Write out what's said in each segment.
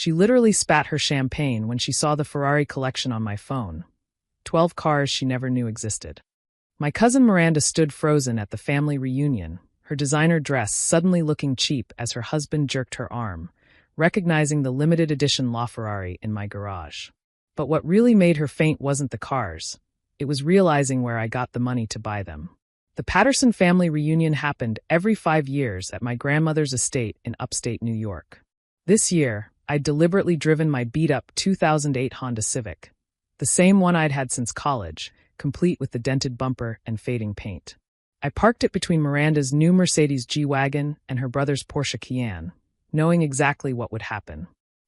She literally spat her champagne when she saw the Ferrari collection on my phone. 12 cars she never knew existed. My cousin Miranda stood frozen at the family reunion, her designer dress suddenly looking cheap as her husband jerked her arm, recognizing the limited edition LaFerrari in my garage. But what really made her faint wasn't the cars. It was realizing where I got the money to buy them. The Patterson family reunion happened every 5 years at my grandmother's estate in upstate New York. This year, I'd deliberately driven my beat-up 2008 Honda Civic, the same one I'd had since college, complete with the dented bumper and fading paint. I parked it between Miranda's new Mercedes G-Wagon and her brother's Porsche Cayenne, knowing exactly what would happen.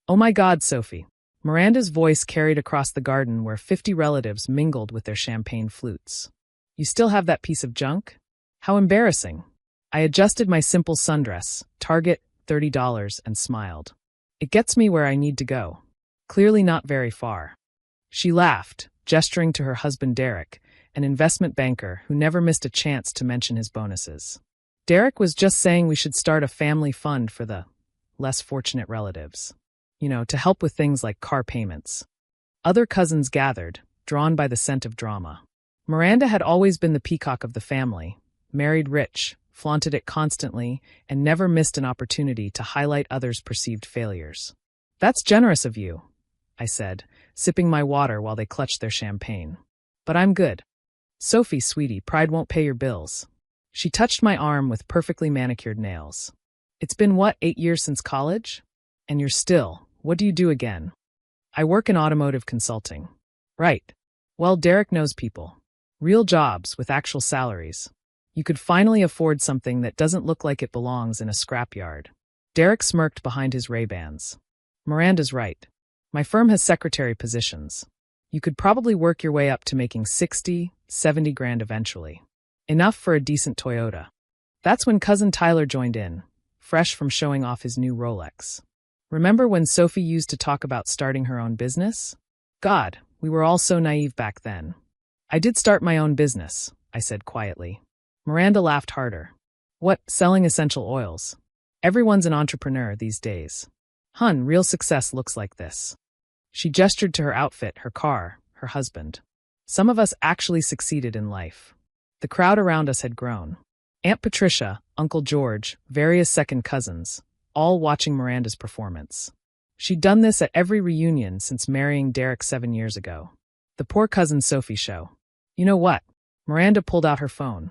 "Oh my God, Sophie." Miranda's voice carried across the garden where 50 relatives mingled with their champagne flutes. "You still have that piece of junk? How embarrassing." I adjusted my simple sundress, Target, $30, and smiled. "It gets me where I need to go. Clearly not very far." She laughed, gesturing to her husband Derek, an investment banker who never missed a chance to mention his bonuses. Derek was just saying we should start a family fund for the less fortunate relatives. To help with things like car payments. Other cousins gathered, drawn by the scent of drama. Miranda had always been the peacock of the family, married rich, flaunted it constantly, and never missed an opportunity to highlight others' perceived failures. "That's generous of you," I said, sipping my water while they clutched their champagne. "But I'm good." "Sophie, sweetie, pride won't pay your bills." She touched my arm with perfectly manicured nails. "It's been 8 years since college? And you're still, what do you do again?" "I work in automotive consulting." "Right. Well, Derek knows people. Real jobs with actual salaries. You could finally afford something that doesn't look like it belongs in a scrapyard." Derek smirked behind his Ray-Bans. "Miranda's right. My firm has secretary positions. You could probably work your way up to making 60, 70 grand eventually. Enough for a decent Toyota." That's when cousin Tyler joined in, fresh from showing off his new Rolex. "Remember when Sophie used to talk about starting her own business? God, we were all so naive back then." "I did start my own business," I said quietly. Miranda laughed harder. "What, selling essential oils? Everyone's an entrepreneur these days. Hun, real success looks like this." She gestured to her outfit, her car, her husband. "Some of us actually succeeded in life." The crowd around us had grown. Aunt Patricia, Uncle George, various second cousins, all watching Miranda's performance. She'd done this at every reunion since marrying Derek 7 years ago. The poor cousin Sophie show. "You know what?" Miranda pulled out her phone.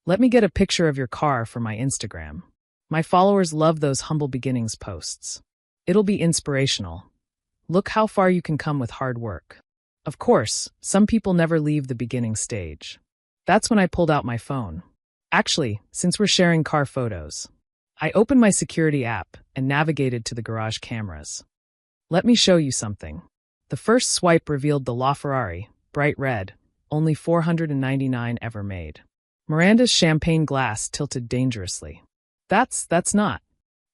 "Let me get a picture of your car for my Instagram. My followers love those humble beginnings posts. It'll be inspirational. Look how far you can come with hard work." Of course, some people never leave the beginning stage. That's when I pulled out my phone. Actually, since we're sharing car photos, I opened my security app and navigated to the garage cameras. "Let me show you something." The first swipe revealed the LaFerrari, bright red, only 499 ever made. Miranda's champagne glass tilted dangerously. That's not."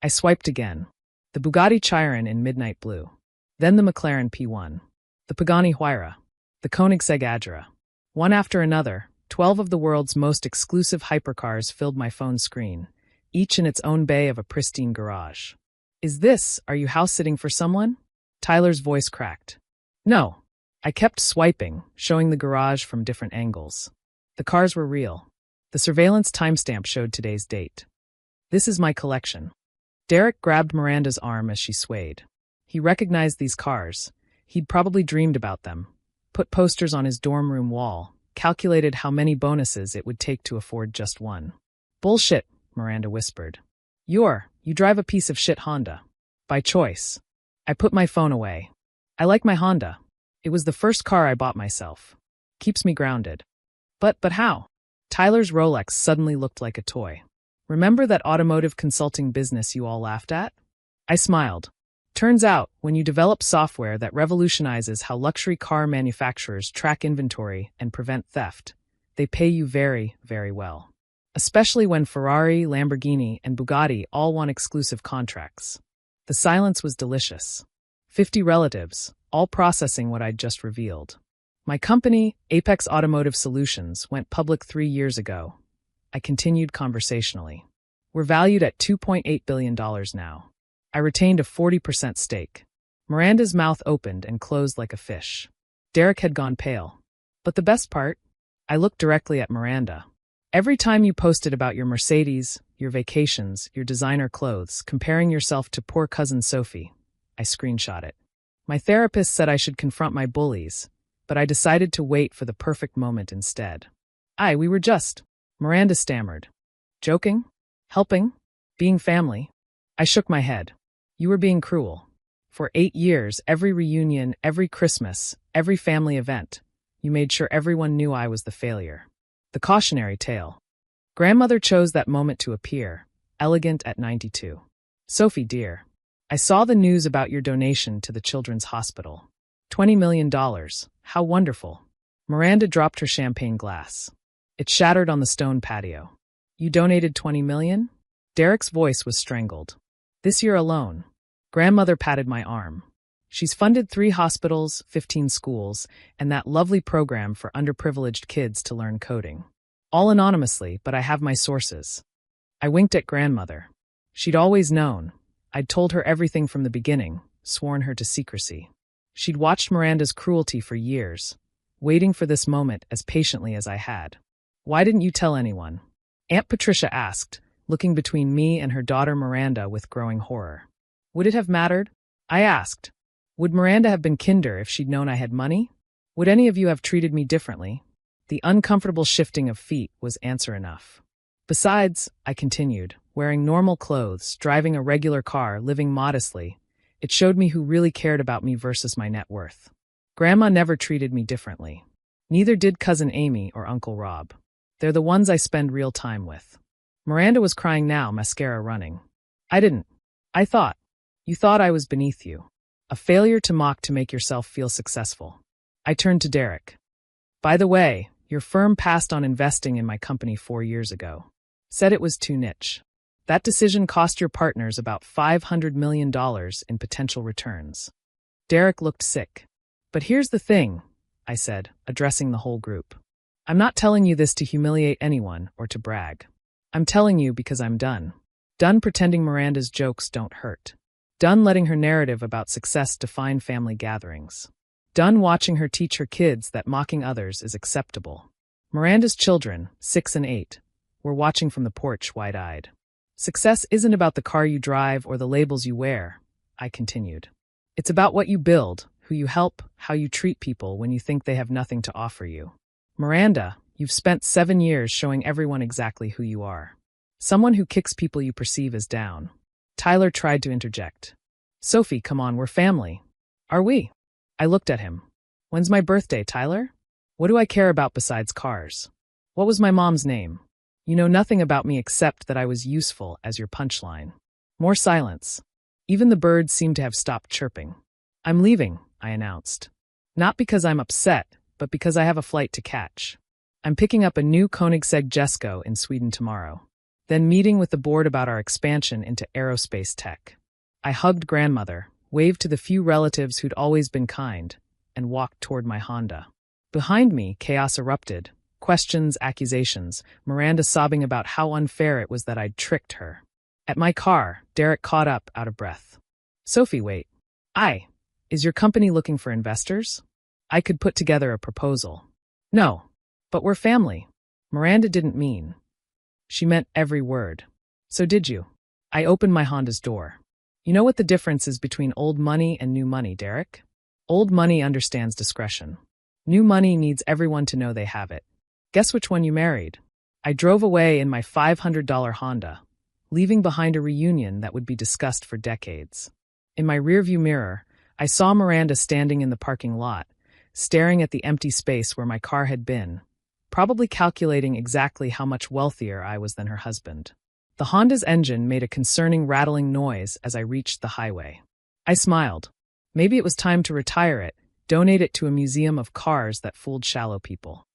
I swiped again. The Bugatti Chiron in midnight blue. Then the McLaren P1. The Pagani Huayra. The Koenigsegg Agera. One after another, 12 of the world's most exclusive hypercars filled my phone screen, each in its own bay of a pristine garage. Are you house-sitting for someone?" Tyler's voice cracked. "No." I kept swiping, showing the garage from different angles. The cars were real. The surveillance timestamp showed today's date. "This is my collection." Derek grabbed Miranda's arm as she swayed. He recognized these cars. He'd probably dreamed about them, put posters on his dorm room wall, calculated how many bonuses it would take to afford just one. "Bullshit," Miranda whispered. You drive a piece of shit Honda. By choice." I put my phone away. "I like my Honda. It was the first car I bought myself. Keeps me grounded." But how?" Tyler's Rolex suddenly looked like a toy. "Remember that automotive consulting business you all laughed at?" I smiled. "Turns out, when you develop software that revolutionizes how luxury car manufacturers track inventory and prevent theft, they pay you very, very well. Especially when Ferrari, Lamborghini, and Bugatti all want exclusive contracts." The silence was delicious. 50 relatives, all processing what I'd just revealed. "My company, Apex Automotive Solutions, went public 3 years ago." I continued conversationally. "We're valued at $2.8 billion now. I retained a 40% stake." Miranda's mouth opened and closed like a fish. Derek had gone pale. But the best part? I looked directly at Miranda. Every time you posted about your Mercedes, your vacations, your designer clothes, comparing yourself to poor cousin Sophie, I screenshot it. My therapist said I should confront my bullies, but I decided to wait for the perfect moment instead. We were just, Miranda stammered. Joking? Helping? Being family? I shook my head. You were being cruel. For 8 years, every reunion, every Christmas, every family event, you made sure everyone knew I was the failure. The cautionary tale. Grandmother chose that moment to appear, elegant at 92. Sophie, dear, I saw the news about your donation to the Children's Hospital. $20 million. How wonderful. Miranda dropped her champagne glass. It shattered on the stone patio. You donated $20 million? Derek's voice was strangled. This year alone. Grandmother patted my arm. She's funded 3 hospitals, 15 schools, and that lovely program for underprivileged kids to learn coding. All anonymously, but I have my sources. I winked at grandmother. She'd always known. I'd told her everything from the beginning, sworn her to secrecy. She'd watched Miranda's cruelty for years, waiting for this moment as patiently as I had. Why didn't you tell anyone? Aunt Patricia asked, looking between me and her daughter Miranda with growing horror. Would it have mattered? I asked. Would Miranda have been kinder if she'd known I had money? Would any of you have treated me differently? The uncomfortable shifting of feet was answer enough. Besides, I continued, wearing normal clothes, driving a regular car, living modestly, it showed me who really cared about me versus my net worth. Grandma never treated me differently. Neither did Cousin Amy or Uncle Rob. They're the ones I spend real time with. Miranda was crying now, mascara running. I didn't. I thought. You thought I was beneath you. A failure to mock to make yourself feel successful. I turned to Derek. By the way, your firm passed on investing in my company 4 years ago. Said it was too niche. That decision cost your partners about $500 million in potential returns. Derek looked sick. But here's the thing, I said, addressing the whole group. I'm not telling you this to humiliate anyone or to brag. I'm telling you because I'm done. Done pretending Miranda's jokes don't hurt. Done letting her narrative about success define family gatherings. Done watching her teach her kids that mocking others is acceptable. Miranda's children, 6 and 8, were watching from the porch wide-eyed. Success isn't about the car you drive or the labels you wear, I continued. It's about what you build, who you help, how you treat people when you think they have nothing to offer you. Miranda, you've spent 7 years showing everyone exactly who you are. Someone who kicks people you perceive as down. Tyler tried to interject. Sophie, come on, we're family. Are we? I looked at him. When's my birthday, Tyler? What do I care about besides cars? What was my mom's name? You know nothing about me except that I was useful as your punchline. More silence. Even the birds seemed to have stopped chirping. I'm leaving, I announced. Not because I'm upset, but because I have a flight to catch. I'm picking up a new Koenigsegg Jesko in Sweden tomorrow. Then meeting with the board about our expansion into aerospace tech. I hugged grandmother, waved to the few relatives who'd always been kind, and walked toward my Honda. Behind me, chaos erupted. Questions, accusations, Miranda sobbing about how unfair it was that I'd tricked her. At my car, Derek caught up, out of breath. Sophie, wait. Is your company looking for investors? I could put together a proposal. No, but we're family. Miranda didn't mean. She meant every word. So did you? I opened my Honda's door. You know what the difference is between old money and new money, Derek? Old money understands discretion. New money needs everyone to know they have it. Guess which one you married? I drove away in my $500 Honda, leaving behind a reunion that would be discussed for decades. In my rearview mirror, I saw Miranda standing in the parking lot, staring at the empty space where my car had been, probably calculating exactly how much wealthier I was than her husband. The Honda's engine made a concerning rattling noise as I reached the highway. I smiled. Maybe it was time to retire it, donate it to a museum of cars that fooled shallow people.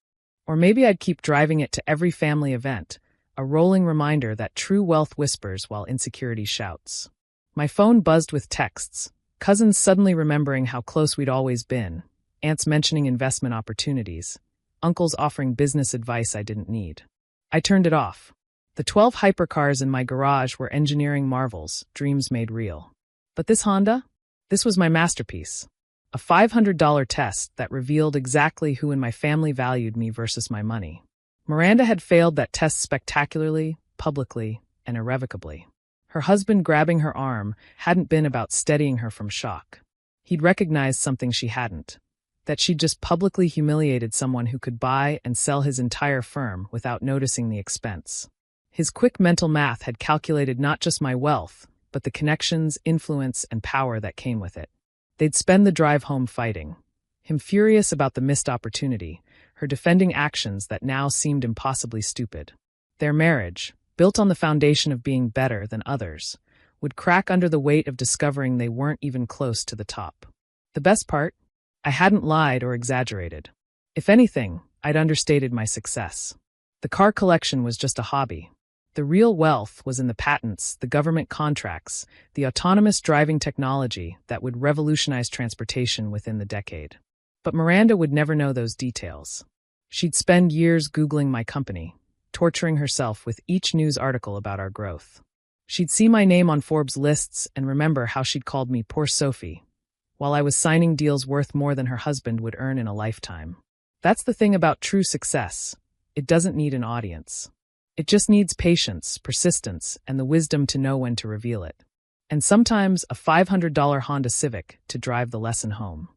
Or maybe I'd keep driving it to every family event, a rolling reminder that true wealth whispers while insecurity shouts. My phone buzzed with texts, cousins suddenly remembering how close we'd always been, aunts mentioning investment opportunities, uncles offering business advice I didn't need. I turned it off. The 12 hypercars in my garage were engineering marvels, dreams made real. But this Honda? This was my masterpiece. A $500 test that revealed exactly who in my family valued me versus my money. Miranda had failed that test spectacularly, publicly, and irrevocably. Her husband grabbing her arm hadn't been about steadying her from shock. He'd recognized something she hadn't. That she'd just publicly humiliated someone who could buy and sell his entire firm without noticing the expense. His quick mental math had calculated not just my wealth, but the connections, influence, and power that came with it. They'd spend the drive home fighting. Him furious about the missed opportunity, her defending actions that now seemed impossibly stupid. Their marriage, built on the foundation of being better than others, would crack under the weight of discovering they weren't even close to the top. The best part? I hadn't lied or exaggerated. If anything, I'd understated my success. The car collection was just a hobby. The real wealth was in the patents, the government contracts, the autonomous driving technology that would revolutionize transportation within the decade. But Miranda would never know those details. She'd spend years Googling my company, torturing herself with each news article about our growth. She'd see my name on Forbes lists and remember how she'd called me poor Sophie, while I was signing deals worth more than her husband would earn in a lifetime. That's the thing about true success. It doesn't need an audience. It just needs patience, persistence, and the wisdom to know when to reveal it. And sometimes a $500 Honda Civic to drive the lesson home.